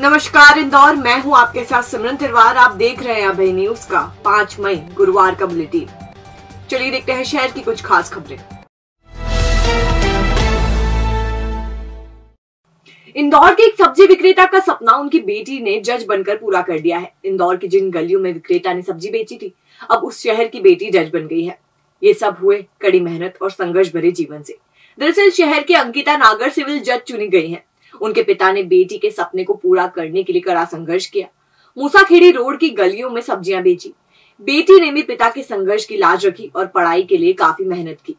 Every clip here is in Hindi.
नमस्कार इंदौर, मैं हूं आपके साथ सिमरन तिरवार। आप देख रहे हैं अभय न्यूज का 5 मई गुरुवार का बुलेटिन। चलिए देखते हैं शहर की कुछ खास खबरें। इंदौर के एक सब्जी विक्रेता का सपना उनकी बेटी ने जज बनकर पूरा कर दिया है। इंदौर की जिन गलियों में विक्रेता ने सब्जी बेची थी, अब उस शहर की बेटी जज बन गई है। ये सब हुए कड़ी मेहनत और संघर्ष भरे जीवन से। दरअसल शहर की अंकिता नागर सिविल जज चुनी गई हैं। उनके पिता ने बेटी के सपने को पूरा करने के लिए कड़ा संघर्ष किया। मूसाखेड़ी रोड की गलियों में सब्जियां बेची। बेटी ने भी पिता के संघर्ष की लाज रखी और पढ़ाई के लिए काफी मेहनत की।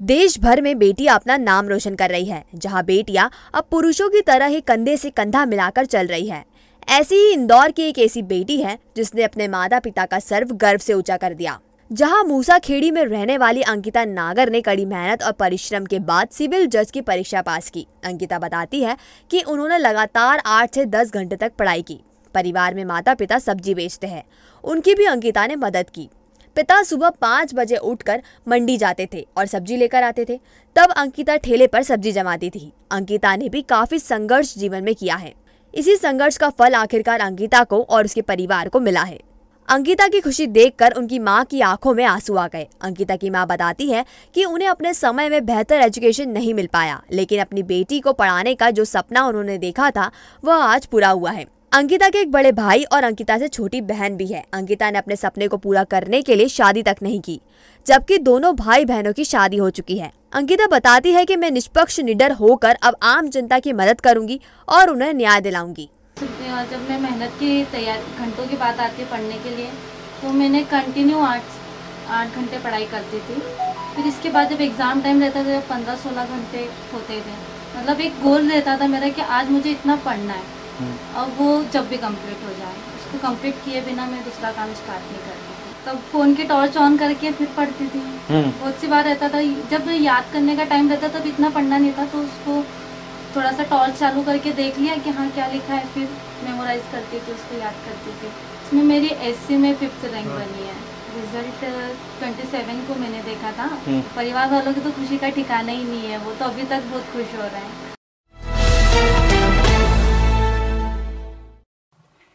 देश भर में बेटियां अपना नाम रोशन कर रही है, जहां बेटियां अब पुरुषों की तरह ही कंधे से कंधा मिलाकर चल रही है। ऐसी ही इंदौर की एक ऐसी बेटी है जिसने अपने माता पिता का सर्व गर्व से ऊंचा कर दिया। जहां मूसाखेड़ी में रहने वाली अंकिता नागर ने कड़ी मेहनत और परिश्रम के बाद सिविल जज की परीक्षा पास की। अंकिता बताती है कि उन्होंने लगातार 8 से 10 घंटे तक पढ़ाई की। परिवार में माता पिता सब्जी बेचते हैं, उनकी भी अंकिता ने मदद की। पिता सुबह 5 बजे उठकर मंडी जाते थे और सब्जी लेकर आते थे। तब अंकिता ठेले पर सब्जी जमाती थी। अंकिता ने भी काफी संघर्ष जीवन में किया है। इसी संघर्ष का फल आखिरकार अंकिता को और उसके परिवार को मिला है। अंकिता की खुशी देखकर उनकी मां की आंखों में आंसू आ गए। अंकिता की मां बताती है कि उन्हें अपने समय में बेहतर एजुकेशन नहीं मिल पाया, लेकिन अपनी बेटी को पढ़ाने का जो सपना उन्होंने देखा था वह आज पूरा हुआ है। अंकिता के एक बड़े भाई और अंकिता से छोटी बहन भी है। अंकिता ने अपने सपने को पूरा करने के लिए शादी तक नहीं की, जबकि दोनों भाई बहनों की शादी हो चुकी है। अंकिता बताती है कि मैं निष्पक्ष निडर होकर अब आम जनता की मदद करूंगी और उन्हें न्याय दिलाऊंगी। जब मैं मेहनत की तैयारी घंटों की बात आती है पढ़ने के लिए, तो मैंने कंटिन्यू 8 घंटे पढ़ाई करती थी। फिर इसके बाद जब एग्ज़ाम टाइम रहता था, जब 15-16 घंटे होते थे। मतलब एक गोल रहता था मेरा कि आज मुझे इतना पढ़ना है, और वो जब भी कंप्लीट हो जाए। उसको कंप्लीट किए बिना मैं दूसरा काम स्टार्ट नहीं करती थी। तब फ़ोन की टॉर्च ऑन करके फिर पढ़ती थी। बहुत सी बार रहता था जब याद करने का टाइम रहता तब इतना पढ़ना नहीं था, तो उसको थोड़ा सा टॉर्च चालू करके देख लिया कि हाँ क्या लिखा है, फिर मेमोराइज करती थी, उसको याद करती थी। इसमें मेरी एससी में 5th रैंक बनी है। रिजल्ट 27 को मैंने देखा था। परिवार वालों की तो खुशी का ठिकाना ही नहीं है, वो तो अभी तक बहुत खुश हो रहे हैं।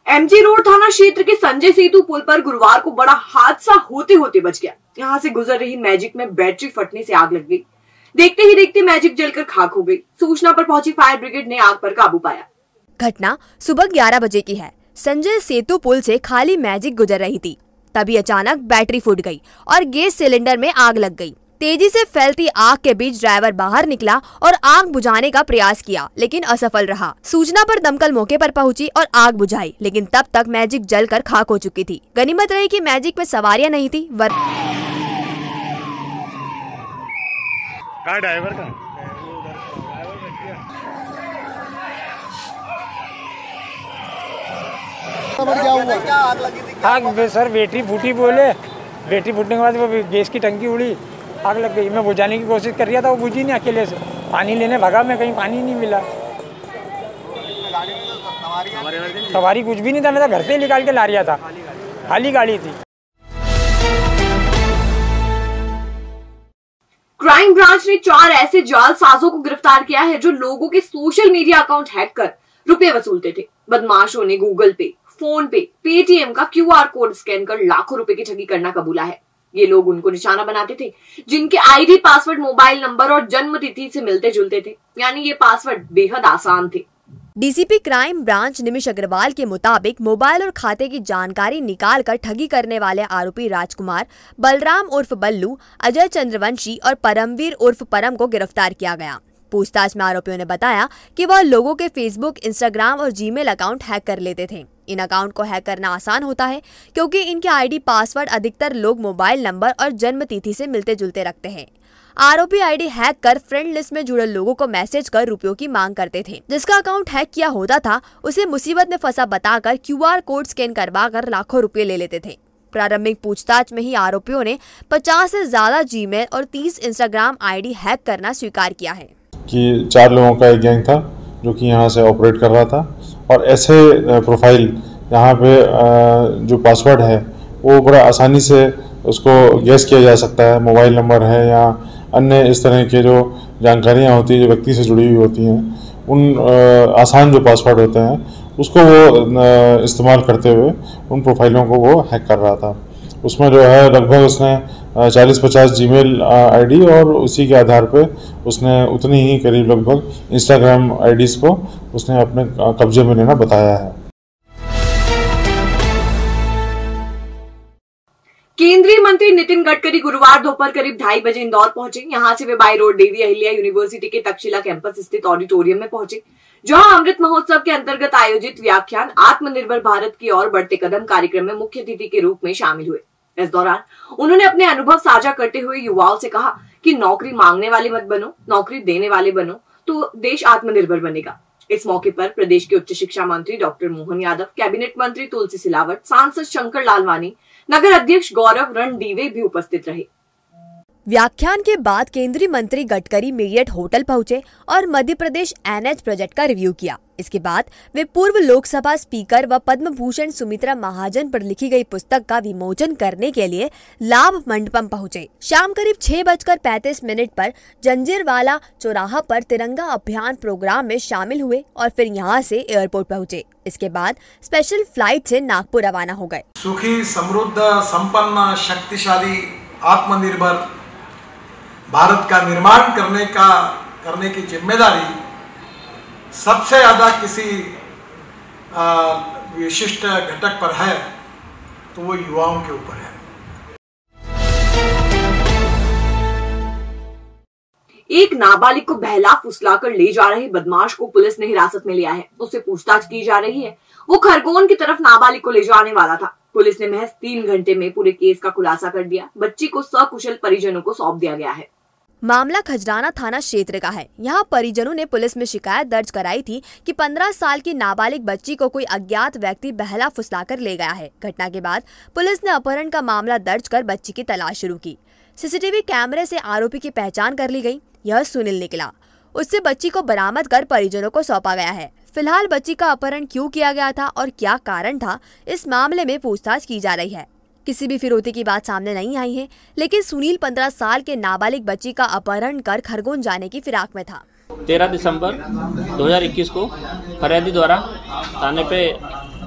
एमजी रोड थाना क्षेत्र के संजय सेतु पुल पर गुरुवार को बड़ा हादसा होते होते बच गया। यहाँ से गुजर रही मैजिक में बैटरी फटने से आग लग गई। देखते ही देखते मैजिक जलकर खाक हो गई। सूचना पर पहुंची फायर ब्रिगेड ने आग पर काबू पाया। घटना सुबह 11 बजे की है। संजय सेतु पुल से खाली मैजिक गुजर रही थी, तभी अचानक बैटरी फूट गई और गैस सिलेंडर में आग लग गई। तेजी से फैलती आग के बीच ड्राइवर बाहर निकला और आग बुझाने का प्रयास किया, लेकिन असफल रहा। सूचना पर दमकल मौके पर पहुंची और आग बुझाई, लेकिन तब तक मैजिक जलकर खाक हो चुकी थी। गनीमत रही कि मैजिक में सवारियां नहीं थी। ड्राइवर का आग सर बैटरी फूटी, बोले बैटरी फूटने के बाद वो गैस की टंकी उड़ी, आग लग गई। मैं बुझाने की कोशिश कर रहा था, वो बुझी नहीं। अकेले से पानी लेने भागा मैं, कहीं पानी नहीं मिला। सवारी कुछ भी नहीं था, मैं तो घर से ही निकाल के ला रहा था, खाली गाड़ी थी। क्राइम ब्रांच ने 4 ऐसे जालसाजों को गिरफ्तार किया है जो लोगों के सोशल मीडिया अकाउंट हैक कर रुपए वसूलते थे। बदमाशों ने गूगल पे, फोन पे, पेटीएम का QR कोड स्कैन कर लाखों रुपए की ठगी करना कबूला है। ये लोग उनको निशाना बनाते थे जिनके आईडी, पासवर्ड, मोबाइल नंबर और जन्म तिथि से मिलते जुलते थे, यानी ये पासवर्ड बेहद आसान थे। डीसीपी क्राइम ब्रांच निमिष अग्रवाल के मुताबिक मोबाइल और खाते की जानकारी निकालकर ठगी करने वाले आरोपी राजकुमार, बलराम उर्फ बल्लू, अजय चंद्रवंशी और परमवीर उर्फ परम को गिरफ्तार किया गया। पूछताछ में आरोपियों ने बताया कि वह लोगों के फेसबुक, इंस्टाग्राम और जीमेल अकाउंट हैक कर लेते थे। इन अकाउंट को हैक करना आसान होता है क्योंकि इनके आईडी, पासवर्ड अधिकतर लोग मोबाइल नंबर और जन्म तिथि से मिलते जुलते रखते हैं। आरोपी आईडी हैक कर फ्रेंड लिस्ट में जुड़े लोगों को मैसेज कर रुपयों की मांग करते थे। जिसका अकाउंट हैक किया होता था उसे मुसीबत में फंसा बताकर QR कोड स्कैन करवाकर लाखों रुपए ले लेते थे। प्रारंभिक पूछताछ में ही आरोपियों ने 50 से ज्यादा जीमेल और 30 इंस्टाग्राम आईडी हैक करना स्वीकार किया है। कि 4 लोगों का एक गैंग था जो कि यहाँ से ऑपरेट कर रहा था, और ऐसे प्रोफाइल यहाँ पे जो पासवर्ड है वो बड़ा आसानी से उसको गैस किया जा सकता है। मोबाइल नंबर है या अन्य इस तरह के जो जानकारियाँ होती हैं जो व्यक्ति से जुड़ी हुई होती हैं, उन आसान जो पासवर्ड होते हैं उसको वो इस्तेमाल करते हुए उन प्रोफाइलों को वो हैक कर रहा था। उसमें जो है लगभग उसने 40-50 जीमेल आईडी और उसी के आधार पे उसने उतनी ही करीब लगभग इंस्टाग्राम आईडीज को उसने अपने कब्जे में लेना बताया है। केंद्रीय मंत्री नितिन गडकरी गुरुवार दोपहर करीब 2:30 बजे इंदौर पहुंचे। यहां से वे by road Devi Ahilya university के तक्षशिला कैंपस स्थित ऑडिटोरियम में पहुंचे, जहां अमृत महोत्सव के अंतर्गत आयोजित व्याख्यान आत्मनिर्भर भारत की ओर बढ़ते कदम कार्यक्रम में मुख्य अतिथि के रूप में शामिल हुए। इस दौरान उन्होंने अपने अनुभव साझा करते हुए युवाओं से कहा कि नौकरी मांगने वाले मत बनो, नौकरी देने वाले बनो तो देश आत्मनिर्भर बनेगा। इस मौके पर प्रदेश के उच्च शिक्षा मंत्री डॉक्टर मोहन यादव, कैबिनेट मंत्री तुलसी सिलावट, सांसद शंकर लालवानी, नगर अध्यक्ष गौरव रणदीवे भी उपस्थित रहे। व्याख्यान के बाद केंद्रीय मंत्री गडकरी मेरियट होटल पहुंचे और मध्य प्रदेश NH प्रोजेक्ट का रिव्यू किया। इसके बाद वे पूर्व लोकसभा स्पीकर व पद्म भूषण सुमित्रा महाजन पर लिखी गई पुस्तक का विमोचन करने के लिए लाभ मंडपम पहुंचे। शाम करीब 6:35 पर जंजीरवाला चौराहा पर तिरंगा अभियान प्रोग्राम में शामिल हुए और फिर यहां से एयरपोर्ट पहुंचे। इसके बाद स्पेशल फ्लाइट से नागपुर रवाना हो गए। सुखी, समृद्ध, संपन्न, शक्तिशाली, आत्मनिर्भर भारत का निर्माण करने की जिम्मेदारी सबसे ज़्यादा किसी विशिष्ट घटक पर है तो वो युवाओं के ऊपर है। एक नाबालिग को बहला फुसलाकर ले जा रहे बदमाश को पुलिस ने हिरासत में लिया है। उससे पूछताछ की जा रही है। वो खरगोन की तरफ नाबालिग को ले जाने वाला था। पुलिस ने महज 3 घंटे में पूरे केस का खुलासा कर दिया। बच्ची को सकुशल परिजनों को सौंप दिया गया है। मामला खजराना थाना क्षेत्र का है। यहाँ परिजनों ने पुलिस में शिकायत दर्ज कराई थी कि 15 साल की नाबालिग बच्ची को कोई अज्ञात व्यक्ति बहला फुसलाकर ले गया है। घटना के बाद पुलिस ने अपहरण का मामला दर्ज कर बच्ची की तलाश शुरू की। सीसीटीवी कैमरे से आरोपी की पहचान कर ली गई। यह सुनील निकला। उससे बच्ची को बरामद कर परिजनों को सौंपा गया है। फिलहाल बच्ची का अपहरण क्यों किया गया था और क्या कारण था, इस मामले में पूछताछ की जा रही है। किसी भी फिरौती की बात सामने नहीं आई है, लेकिन सुनील 15 साल के नाबालिग बच्ची का अपहरण कर खरगोन जाने की फिराक में था। 13 दिसंबर 2021 को फरियादी द्वारा थाने पे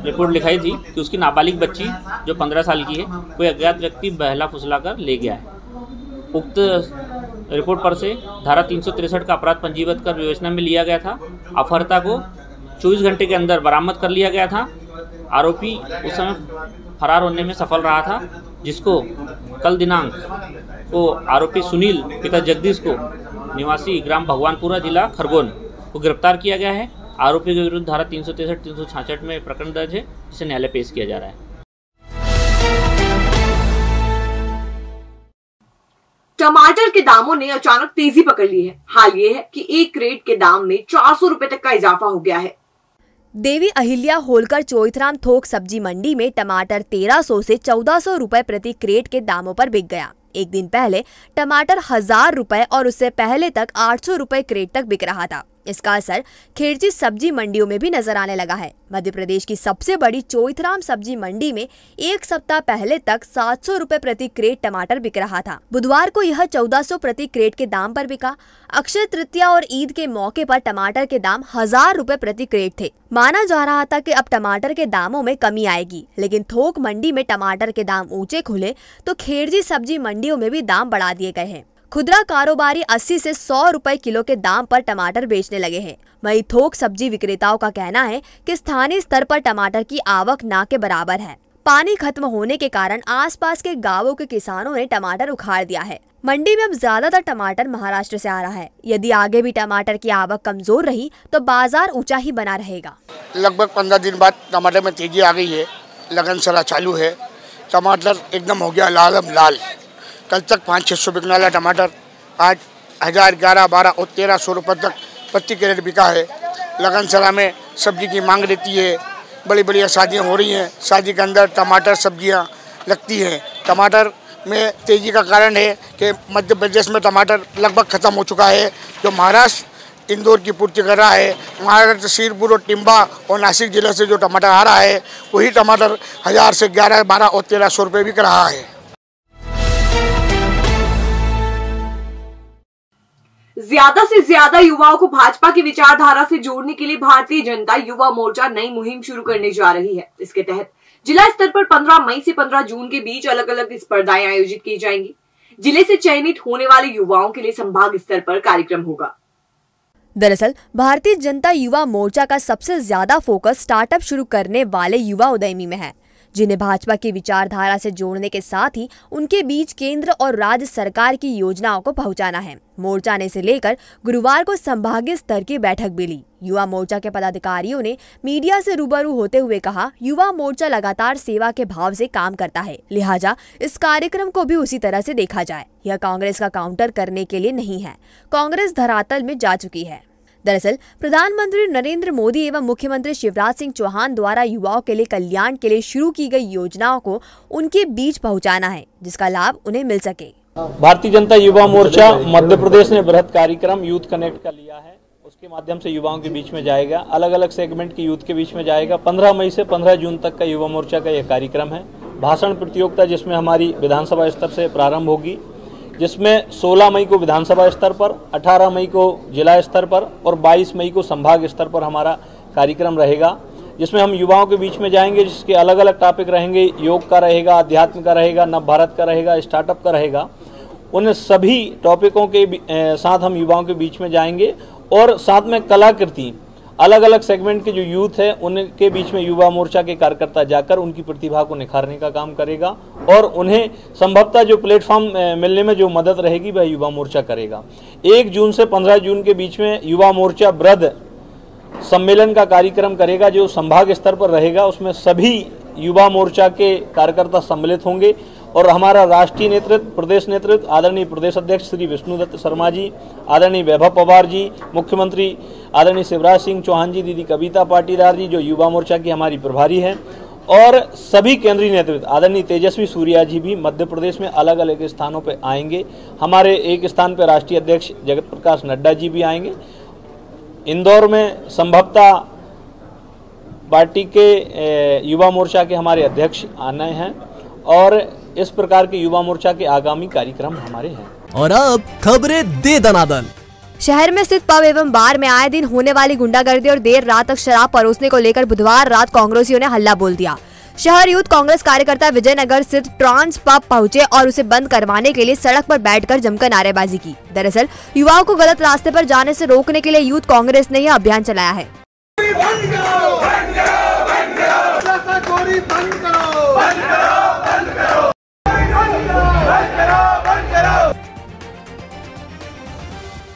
रिपोर्ट लिखाई थी कि उसकी नाबालिग बच्ची जो 15 साल की है कोई अज्ञात व्यक्ति बहला फुसलाकर ले गया है। उक्त रिपोर्ट पर से धारा 363 का अपराध पंजीबद्ध कर विवेचना में लिया गया था। अपहर्ता को 24 घंटे के अंदर बरामद कर लिया गया था। आरोपी उस समय फरार होने में सफल रहा था, जिसको कल दिनांक को आरोपी सुनील पिता जगदीश को निवासी ग्राम भगवानपुरा जिला खरगोन को गिरफ्तार किया गया है। आरोपी के विरुद्ध धारा 363-366 में प्रकरण दर्ज है, जिसे न्यायालय पेश किया जा रहा है। टमाटर के दामों ने अचानक तेजी पकड़ ली है। हाल ये है कि 1 क्रेट के दाम में 400 रुपए तक का इजाफा हो गया है। देवी अहिल्या होलकर चोइथराम थोक सब्जी मंडी में टमाटर 1300 से 1400 रुपए प्रति क्रेट के दामों पर बिक गया। एक दिन पहले टमाटर 1000 रुपए और उससे पहले तक 800 रुपए क्रेट तक बिक रहा था। इसका असर खेरची सब्जी मंडियों में भी नजर आने लगा है। मध्य प्रदेश की सबसे बड़ी चोइथराम सब्जी मंडी में एक सप्ताह पहले तक 700 रुपए प्रति क्रेट टमाटर बिक रहा था। बुधवार को यह 1400 प्रति क्रेट के दाम पर बिका। अक्षय तृतीया और ईद के मौके पर टमाटर के दाम 1000 रुपए प्रति क्रेट थे। माना जा रहा था कि अब टमाटर के दामों में कमी आएगी, लेकिन थोक मंडी में टमाटर के दाम ऊंचे खुले तो खेरजी सब्जी मंडियों में भी दाम बढ़ा दिए गए हैं। खुदरा कारोबारी 80 से 100 रुपए किलो के दाम पर टमाटर बेचने लगे हैं। वहीं थोक सब्जी विक्रेताओं का कहना है कि स्थानीय स्तर पर टमाटर की आवक ना के बराबर है। पानी खत्म होने के कारण आसपास के गांवों के किसानों ने टमाटर उखाड़ दिया है। मंडी में अब ज्यादातर टमाटर महाराष्ट्र से आ रहा है। यदि आगे भी टमाटर की आवक कमजोर रही तो बाजार ऊंचा ही बना रहेगा। लगभग 15 दिन बाद टमाटर में तेजी आ गई है। लगन सरा चालू है। टमाटर एकदम हो गया लाल। कल तक 500-600 बिकने वाला टमाटर आज 1000, 11, 12 और 1300 रुपये तक प्रति कैरेट बिका है। लगन सरा में सब्जी की मांग रहती है। बड़ी बड़ी शादियाँ हो रही हैं। शादी के अंदर टमाटर सब्जियाँ लगती हैं। टमाटर में तेज़ी का कारण है कि मध्य प्रदेश में टमाटर लगभग ख़त्म हो चुका है। जो महाराष्ट्र इंदौर की पूर्ति कर रहा है, महाराष्ट्र शिरपुर और टिम्बा और नासिक जिले से जो टमाटर आ रहा है वही टमाटर 1000 से 11, 12 और 1300 रुपये बिक रहा है। ज्यादा से ज्यादा युवाओं को भाजपा की विचारधारा से जोड़ने के लिए भारतीय जनता युवा मोर्चा नई मुहिम शुरू करने जा रही है। इसके तहत जिला स्तर पर 15 मई से 15 जून के बीच अलग अलग स्पर्धाएं आयोजित की जाएंगी। जिले से चयनित होने वाले युवाओं के लिए संभाग स्तर पर कार्यक्रम होगा। दरअसल भारतीय जनता युवा मोर्चा का सबसे ज्यादा फोकस स्टार्टअप शुरू करने वाले युवा उद्यमी में है, जिन्हें भाजपा की विचारधारा से जोड़ने के साथ ही उनके बीच केंद्र और राज्य सरकार की योजनाओं को पहुंचाना है। मोर्चा ने इसे लेकर गुरुवार को संभागीय स्तर की बैठक भी ली। युवा मोर्चा के पदाधिकारियों ने मीडिया से रूबरू होते हुए कहा, युवा मोर्चा लगातार सेवा के भाव से काम करता है, लिहाजा इस कार्यक्रम को भी उसी तरह से देखा जाए। यह कांग्रेस का काउंटर करने के लिए नहीं है। कांग्रेस धरातल में जा चुकी है। दरअसल प्रधानमंत्री नरेंद्र मोदी एवं मुख्यमंत्री शिवराज सिंह चौहान द्वारा युवाओं के लिए कल्याण के लिए शुरू की गई योजनाओं को उनके बीच पहुंचाना है, जिसका लाभ उन्हें मिल सके। भारतीय जनता युवा मोर्चा मध्य प्रदेश ने बृहत कार्यक्रम यूथ कनेक्ट का लिया है। उसके माध्यम से युवाओं के बीच में जाएगा, अलग अलग सेगमेंट के यूथ के बीच में जाएगा। 15 मई से 15 जून तक का युवा मोर्चा का यह कार्यक्रम है। भाषण प्रतियोगिता जिसमें हमारी विधानसभा स्तर से प्रारंभ होगी, जिसमें 16 मई को विधानसभा स्तर पर, 18 मई को जिला स्तर पर और 22 मई को संभाग स्तर पर हमारा कार्यक्रम रहेगा, जिसमें हम युवाओं के बीच में जाएंगे। जिसके अलग अलग टॉपिक रहेंगे, योग का रहेगा, अध्यात्म का रहेगा, नव भारत का रहेगा, स्टार्टअप का रहेगा। उन सभी टॉपिकों के साथ हम युवाओं के बीच में जाएंगे और साथ में कलाकृति, अलग अलग सेगमेंट के जो यूथ है उनके बीच में युवा मोर्चा के कार्यकर्ता जाकर उनकी प्रतिभा को निखारने का काम करेगा और उन्हें संभवतः जो प्लेटफॉर्म मिलने में जो मदद रहेगी वह युवा मोर्चा करेगा। 1 जून से 15 जून के बीच में युवा मोर्चा वृहद सम्मेलन का कार्यक्रम करेगा, जो संभाग स्तर पर रहेगा। उसमें सभी युवा मोर्चा के कार्यकर्ता सम्मिलित होंगे और हमारा राष्ट्रीय नेतृत्व, प्रदेश नेतृत्व, आदरणीय प्रदेश अध्यक्ष श्री विष्णुदत्त शर्मा जी, आदरणीय वैभव पवार जी, मुख्यमंत्री आदरणीय शिवराज सिंह चौहान जी, दीदी कविता पाटीदार जी जो युवा मोर्चा की हमारी प्रभारी हैं, और सभी केंद्रीय नेतृत्व आदरणीय तेजस्वी सूर्या जी भी मध्य प्रदेश में अलग अलग स्थानों पर आएंगे। हमारे एक स्थान पर राष्ट्रीय अध्यक्ष जगत प्रकाश नड्डा जी भी आएंगे। इंदौर में संभवतः पार्टी के युवा मोर्चा के हमारे अध्यक्ष आने हैं और इस प्रकार के युवा मोर्चा के आगामी कार्यक्रम हमारे हैं। और अब खबरें दे दनादन। शहर में स्थित पब एवं बार में आए दिन होने वाली गुंडागर्दी और देर रात तक शराब परोसने को लेकर बुधवार रात कांग्रेसियों ने हल्ला बोल दिया। शहर यूथ कांग्रेस कार्यकर्ता विजयनगर स्थित ट्रांस पब पहुंचे और उसे बंद करवाने के लिए सड़क पर बैठकर जमकर नारेबाजी की। दरअसल युवाओं को गलत रास्ते पर जाने से रोकने के लिए यूथ कांग्रेस ने यह अभियान चलाया है।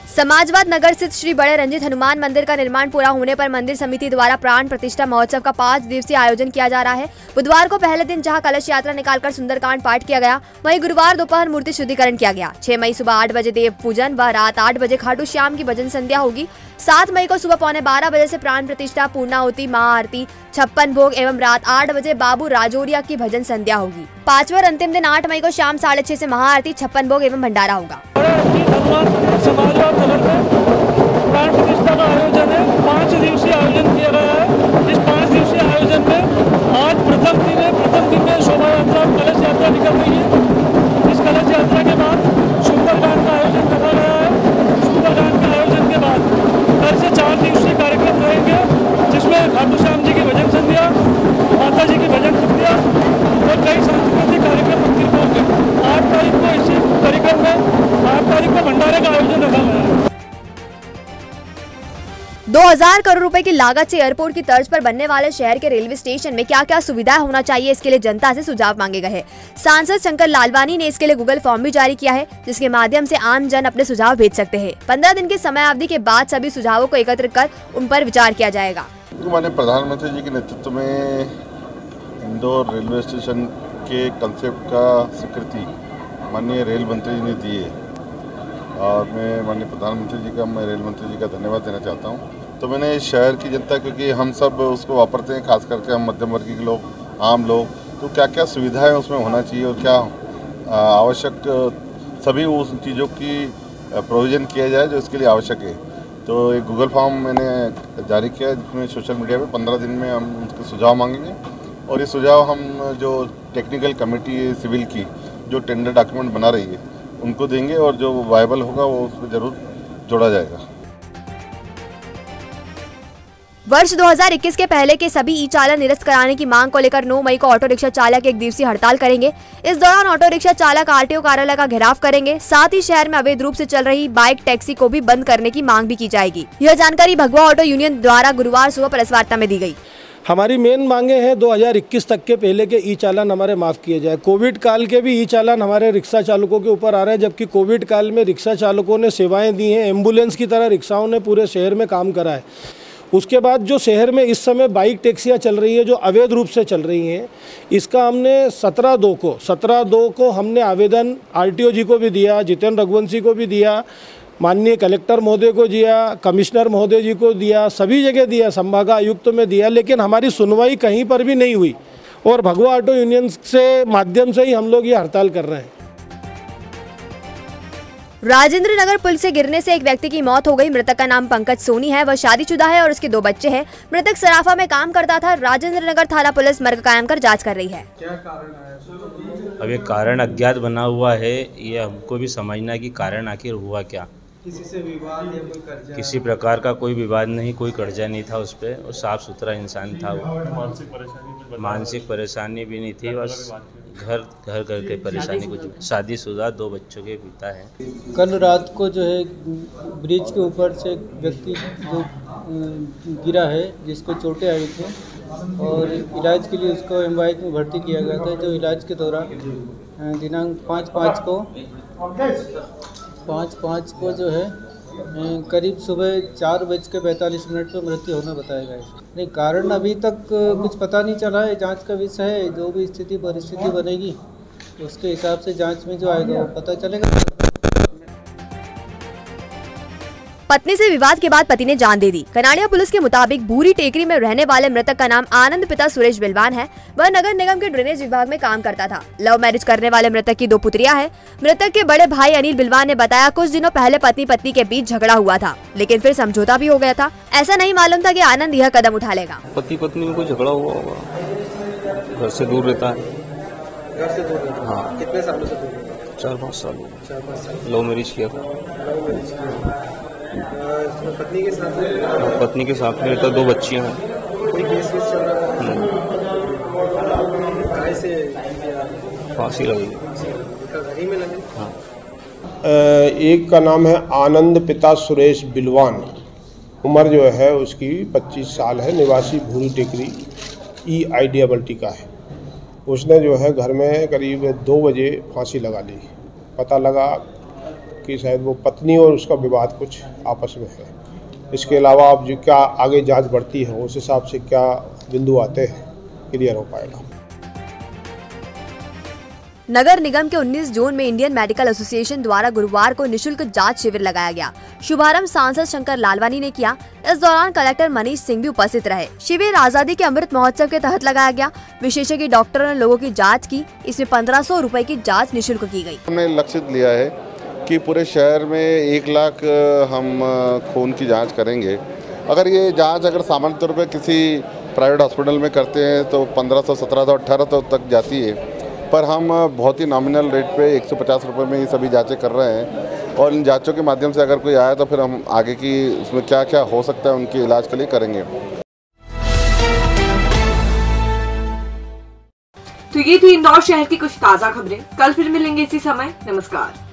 समाजवाद नगर स्थित श्री बड़े रंजित हनुमान मंदिर का निर्माण पूरा होने पर मंदिर समिति द्वारा प्राण प्रतिष्ठा महोत्सव का 5 दिवसीय आयोजन किया जा रहा है। बुधवार को पहले दिन जहां कलश यात्रा निकालकर सुंदरकांड पाठ किया गया, वहीं गुरुवार दोपहर मूर्ति शुद्धिकरण किया गया। 6 मई सुबह 8 बजे देव पूजन व रात 8 बजे खाटू श्याम की भजन संध्या होगी। 7 मई को सुबह 11:15 बजे से प्राण प्रतिष्ठा, पूर्णाहुति, महाआरती, 56 भोग एवं रात 8 बजे बाबू राजौरिया की भजन संध्या होगी। 5वां और अंतिम दिन 8 मई को शाम 6:30 से महाआरती, 56 भोग एवं भंडारा होगा। समाजवाद नगर में प्राण प्रतिष्ठा का आयोजन है। 5 दिवसीय आयोजन किया गया है। इस 5 दिवसीय आयोजन में आज प्रथम दिन में शोभा यात्रा, कलश यात्रा निकल रही है। इस कलश यात्रा के बाद सुंदरकांड का आयोजन रखा गया है। सुंदरकांड के आयोजन के बाद कल से 4 दिवसीय कार्यक्रम रहेंगे, जिसमें खाटू श्याम जी की भजन संध्या, माता जी की भजन संध्या और कई सांस्कृतिक कार्यक्रम मंदिर में होंगे। 8 तारीख को इसी कार्यक्रम में 8 तारीख को भंडारे का आयोजन रखा गया है। 2000 करोड़ रुपए की लागत से एयरपोर्ट की तर्ज पर बनने वाले शहर के रेलवे स्टेशन में क्या क्या सुविधाएं होना चाहिए, इसके लिए जनता से सुझाव मांगे गए हैं। सांसद शंकर लालवानी ने इसके लिए गूगल फॉर्म भी जारी किया है, जिसके माध्यम से आम जन अपने सुझाव भेज सकते हैं। 15 दिन की समय अवधि के बाद सभी सुझावों को एकत्र कर उन पर विचार किया जाएगा। माननीय प्रधानमंत्री जी के नेतृत्व में इंदौर रेलवे स्टेशन के कंसेप्ट का स्वीकृति माननीय रेल मंत्री जी ने दी है और मैं माननीय प्रधानमंत्री जी का, मैं रेल मंत्री जी का धन्यवाद देना चाहता हूं। तो मैंने इस शहर की जनता, क्योंकि हम सब उसको वापरते हैं, खास करके हम मध्यम वर्गीय के लोग, आम लोग, तो क्या क्या सुविधाएं उसमें होना चाहिए और क्या आवश्यक सभी उस चीज़ों की प्रोविज़न किया जाए जो इसके लिए आवश्यक है। तो एक गूगल फॉर्म मैंने जारी किया है, जिसमें सोशल मीडिया पे 15 दिन में हम उनके सुझाव मांगेंगे और ये सुझाव हम जो टेक्निकल कमेटी है सिविल की, जो टेंडर डॉक्यूमेंट बना रही है, उनको देंगे और जो वायबल होगा वो उस पर ज़रूर जोड़ा जाएगा। वर्ष 2021 के पहले के सभी ई चालान निरस्त कराने की मांग को लेकर 9 मई को ऑटो रिक्शा चालक एक दिवसीय हड़ताल करेंगे। इस दौरान ऑटो रिक्शा चालक आरटीओ कार्यालय का घेराव करेंगे। साथ ही शहर में अवैध रूप से चल रही बाइक टैक्सी को भी बंद करने की मांग भी की जाएगी। यह जानकारी भगवा ऑटो यूनियन द्वारा गुरुवार सुबह प्रेस वार्ता में दी गई। हमारी मेन मांगे हैं 2021 तक के पहले के ई चालान हमारे माफ़ किए जाए। कोविड काल के भी ई चालान हमारे रिक्शा चालकों के ऊपर आ रहे हैं, जबकि कोविड काल में रिक्शा चालकों ने सेवाएं दी हैं। एम्बुलेंस की तरह रिक्शाओं ने पूरे शहर में काम करा है। उसके बाद जो शहर में इस समय बाइक टैक्सियाँ चल रही हैं जो अवैध रूप से चल रही हैं, इसका हमने 17/2 को हमने आवेदन आरटीओ जी को भी दिया, जितेंद्र रघुवंशी को भी दिया, माननीय कलेक्टर महोदय को दिया, कमिश्नर महोदय जी को दिया, सभी जगह दिया, संभागायुक्त में दिया, लेकिन हमारी सुनवाई कहीं पर भी नहीं हुई। और भगवा ऑटो यूनियन से माध्यम से ही हम लोग ये हड़ताल कर रहे हैं। राजेंद्र नगर पुल से गिरने से एक व्यक्ति की मौत हो गई। मृतक का नाम पंकज सोनी है। वह शादीशुदा है और उसके 2 बच्चे हैं। मृतक सराफा में काम करता था। राजेंद्र नगर थाना पुलिस मर्ग कायम कर जांच कर रही है। क्या कारण है? अब ये कारण अज्ञात बना हुआ है, ये हमको भी समझना है कि कारण आखिर हुआ क्या। किसी से विवाद या कोई कर्जा? किसी प्रकार का कोई विवाद नहीं, कोई कर्जा नहीं था उस पर, और साफ सुथरा इंसान था वो। मानसिक परेशानी भी नहीं थी, बस घर के परेशानी। कुछ शादीशुदा 2 बच्चों के पिता हैं। कल रात को जो है ब्रिज के ऊपर से एक व्यक्ति जो गिरा है, जिसको चोटें आई थी और इलाज के लिए उसको एमवाईएच में भर्ती किया गया था। जो इलाज के दौरान दिनांक 5/5 को जो है करीब सुबह 4:45 पर मृत्यु होना बताया गया है। नहीं, कारण अभी तक कुछ पता नहीं चला है, जांच का विषय है। जो भी स्थिति परिस्थिति बनेगी उसके हिसाब से जांच में जो आएगा वो पता चलेगा। पत्नी से विवाद के बाद पति ने जान दे दी। कनाड़िया पुलिस के मुताबिक भूरी टेकरी में रहने वाले मृतक का नाम आनंद पिता सुरेश बिलवान है। वह नगर निगम के ड्रेनेज विभाग में काम करता था। लव मैरिज करने वाले मृतक की 2 पुत्रियां हैं। मृतक के बड़े भाई अनिल बिलवान ने बताया, कुछ दिनों पहले पत्नी के बीच झगड़ा हुआ था, लेकिन फिर समझौता भी हो गया था। ऐसा नहीं मालूम था कि आनंद यह कदम उठा लेगा। पति पत्नी में कोई झगड़ा हुआ होगा, घर से दूर रहता है। घर से दूर? हाँ। कितने सालों से दूर? 4-5 साल। लव मैरिज किया था। पत्नी के साथ में रहता, 2 बच्चियां हैं। कोई केस चल रहा है? कैसे? फांसी लगी। घर ही में लगी? हाँ। एक का नाम है आनंद पिता सुरेश बिलवान, उम्र जो है उसकी 25 साल है, निवासी भूरी टेकरी EIDBT का है। उसने जो है घर में करीब 2 बजे फांसी लगा ली। पता लगा कि शायद वो पत्नी और उसका विवाद कुछ आपस में है। इसके अलावा अब जो क्या आगे जांच बढ़ती है उस हिसाब से क्या बिंदु आते हैं क्लियर हो पाएगा। नगर निगम के 19 जोन में इंडियन मेडिकल एसोसिएशन द्वारा गुरुवार को निशुल्क जांच शिविर लगाया गया। शुभारंभ सांसद शंकर लालवानी ने किया। इस दौरान कलेक्टर मनीष सिंह भी उपस्थित रहे। शिविर आजादी के अमृत महोत्सव के तहत लगाया गया। विशेषज्ञ डॉक्टरों ने लोगों की जाँच की। इसमें 1500 रुपए की जाँच निःशुल्क की गयी। हमने लक्षित लिया है कि पूरे शहर में 1 लाख हम खून की जांच करेंगे। अगर ये जांच अगर सामान्य तौर पे किसी प्राइवेट हॉस्पिटल में करते हैं तो 1500, 1700, 1800 तक जाती है, पर हम बहुत ही नॉमिनल रेट पे 150 रुपये में ये सभी जांचें कर रहे हैं। और इन जांचों के माध्यम से अगर कोई आया तो फिर हम आगे की उसमें क्या क्या हो सकता है उनके इलाज के लिए करेंगे। तो ये थी इंदौर शहर की कुछ ताज़ा खबरें। कल फिर मिलेंगे इसी समय। नमस्कार।